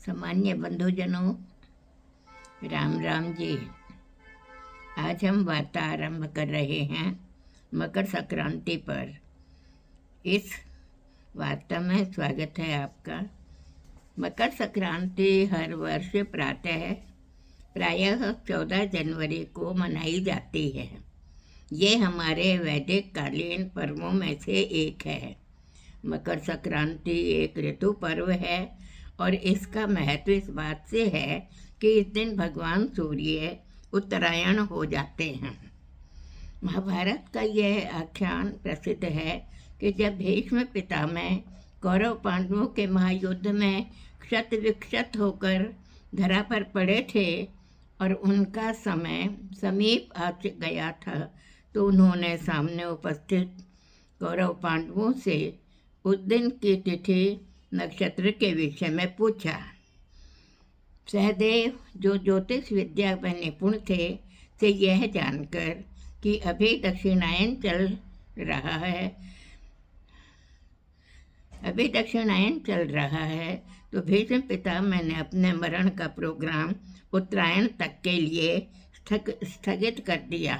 सामान्य बंधुजनों, राम राम जी। आज हम वार्ता आरंभ कर रहे हैं मकर संक्रांति पर। इस वार्ता में स्वागत है आपका। मकर संक्रांति हर वर्ष प्रायः 14 जनवरी को मनाई जाती है। ये हमारे वैदिक कालीन पर्वों में से एक है। मकर संक्रांति एक ऋतु पर्व है और इसका महत्व इस बात से है कि इस दिन भगवान सूर्य उत्तरायण हो जाते हैं। महाभारत का यह आख्यान प्रसिद्ध है कि जब भीष्म पितामह कौरव पांडवों के महायुद्ध में क्षत विक्षत होकर धरा पर पड़े थे और उनका समय समीप आ गया था, तो उन्होंने सामने उपस्थित कौरव पांडवों से उस दिन की तिथि नक्षत्र के विषय में पूछा। सहदेव, जो ज्योतिष विद्या में निपुण थे, से यह जानकर कि अभी दक्षिणायन चल रहा है, तो भीष्म पितामह ने अपने मरण का प्रोग्राम उत्तरायण तक के लिए स्थगित कर दिया।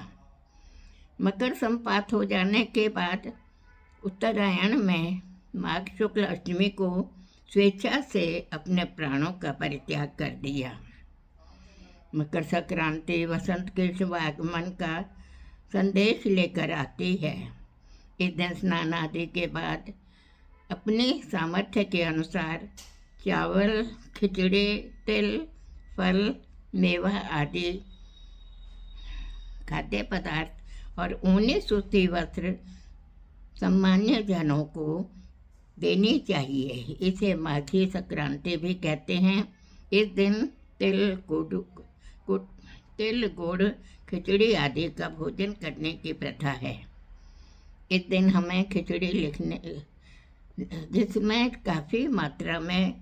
मकर संपात हो जाने के बाद उत्तरायण में माघ शुक्ल अष्टमी को स्वेच्छा से अपने प्राणों का परित्याग कर दिया। मकर संक्रांति वसंत के शुभ आगमन का संदेश लेकर आती है। इस दिन स्नान आदि के बाद अपने सामर्थ्य के अनुसार चावल, खिचड़ी, तिल, फल, मेवा आदि खाद्य पदार्थ और ऊनी सूती वस्त्र सामान्य जनों को देनी चाहिए। इसे माघी संक्रांति भी कहते हैं। इस दिन तिल, गुड़, खिचड़ी आदि का भोजन करने की प्रथा है। इस दिन हमें खिचड़ी लिखने, जिसमें काफ़ी मात्रा में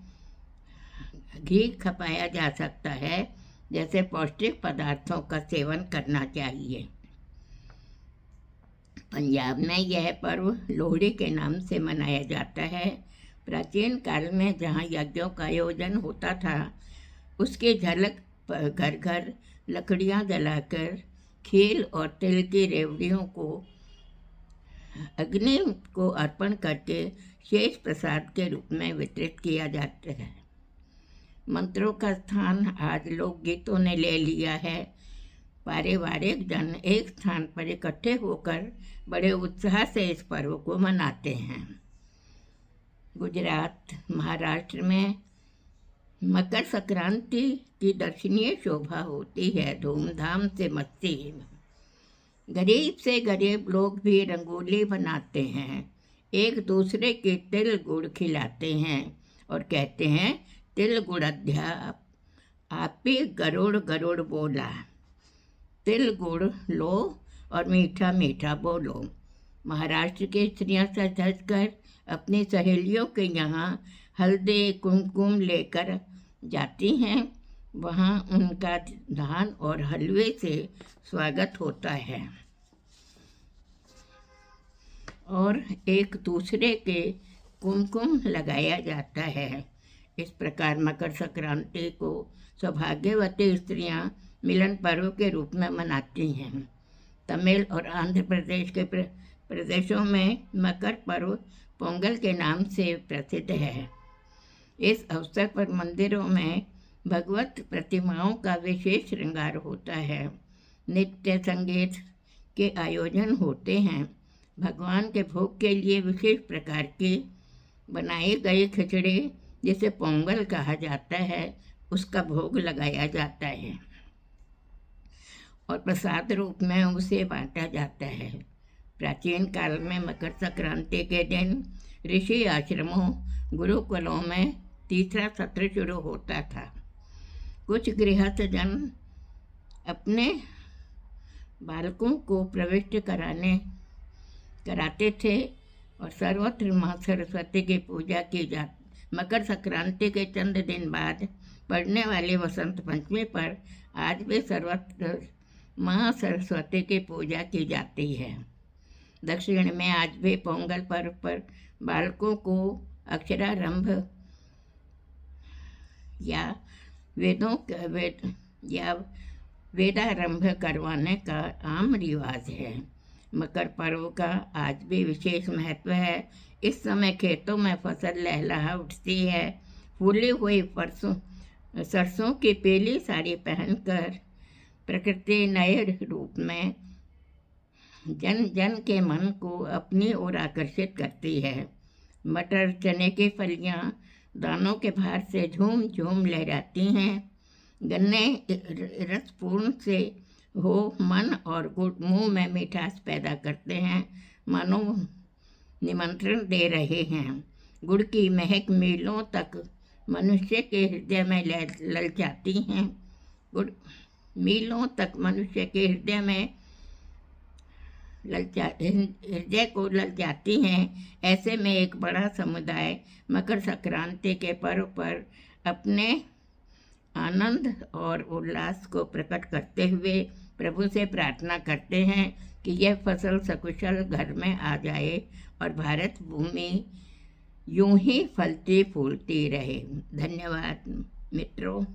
घी खपाया जा सकता है, जैसे पौष्टिक पदार्थों का सेवन करना चाहिए। पंजाब में यह पर्व लोहड़ी के नाम से मनाया जाता है। प्राचीन काल में जहाँ यज्ञों का आयोजन होता था, उसकी झलक घर घर लकड़ियाँ जलाकर खील और तिल की रेवड़ियों को अग्नि को अर्पण करके शेष प्रसाद के रूप में वितरित किया जाता है। मंत्रों का स्थान आज लोकगीतों ने ले लिया है। पारिवारिक जन एक स्थान पर इकट्ठे होकर बड़े उत्साह से इस पर्व को मनाते हैं। गुजरात, महाराष्ट्र में मकर संक्रांति की दर्शनीय शोभा होती है, धूमधाम से मस्ती। गरीब से गरीब लोग भी रंगोली बनाते हैं, एक दूसरे के तिल गुड़ खिलाते हैं और कहते हैं, तिल गुड़ध्या आपी गरुड़ गरुड़ बोला। तिल गुड़ लो और मीठा मीठा बोलो। महाराष्ट्र की स्त्रियां सज धज कर अपनी सहेलियों के यहाँ हल्दी कुमकुम लेकर जाती हैं। वहाँ उनका धान और हलवे से स्वागत होता है और एक दूसरे के कुमकुम लगाया जाता है। इस प्रकार मकर संक्रांति को सौभाग्यवती स्त्रियां मिलन पर्व के रूप में मनाती हैं। तमिल और आंध्र प्रदेश के प्रदेशों में मकर पर्व पोंगल के नाम से प्रसिद्ध है। इस अवसर पर मंदिरों में भगवत प्रतिमाओं का विशेष श्रृंगार होता है। नृत्य संगीत के आयोजन होते हैं। भगवान के भोग के लिए विशेष प्रकार की बनाई गई खिचड़ी, जिसे पोंगल कहा जाता है, उसका भोग लगाया जाता है और प्रसाद रूप में उसे बांटा जाता है। प्राचीन काल में मकर संक्रांति के दिन ऋषि आश्रमों, गुरुकुलों में तीसरा सत्र शुरू होता था। कुछ गृहस्थ जन अपने बालकों को प्रविष्ट कराते थे और सर्वत्र माँ सरस्वती की पूजा की जाती। मकर संक्रांति के चंद दिन बाद पड़ने वाली वसंत पंचमी पर आज भी सर्वत्र माँ सरस्वती की पूजा की जाती है। दक्षिण में आज भी पोंगल पर्व पर बालकों को अक्षरारंभ या या वेदारंभ करवाने का आम रिवाज है। मकर पर्व का आज भी विशेष महत्व है। इस समय खेतों में फसल लहलहा उठती है। फूली हुई सरसों की पीली साड़ी पहनकर प्रकृति नए रूप में जन जन के मन को अपनी ओर आकर्षित करती है। मटर चने की फलियां दानों के भार से झूम झूम लहराती हैं। गन्ने रसपूर्ण से हो मन और मुंह में मिठास पैदा करते हैं, मानो निमंत्रण दे रहे हैं। गुड़ की महक मीलों तक मनुष्य के हृदय में ललचाती हैं। गुड़ मीलों तक मनुष्य के हृदय को ललचाती हैं। ऐसे में एक बड़ा समुदाय मकर संक्रांति के पर्व पर अपने आनंद और उल्लास को प्रकट करते हुए प्रभु से प्रार्थना करते हैं कि यह फसल सकुशल घर में आ जाए और भारत भूमि यूं ही फलती फूलती रहे। धन्यवाद मित्रों।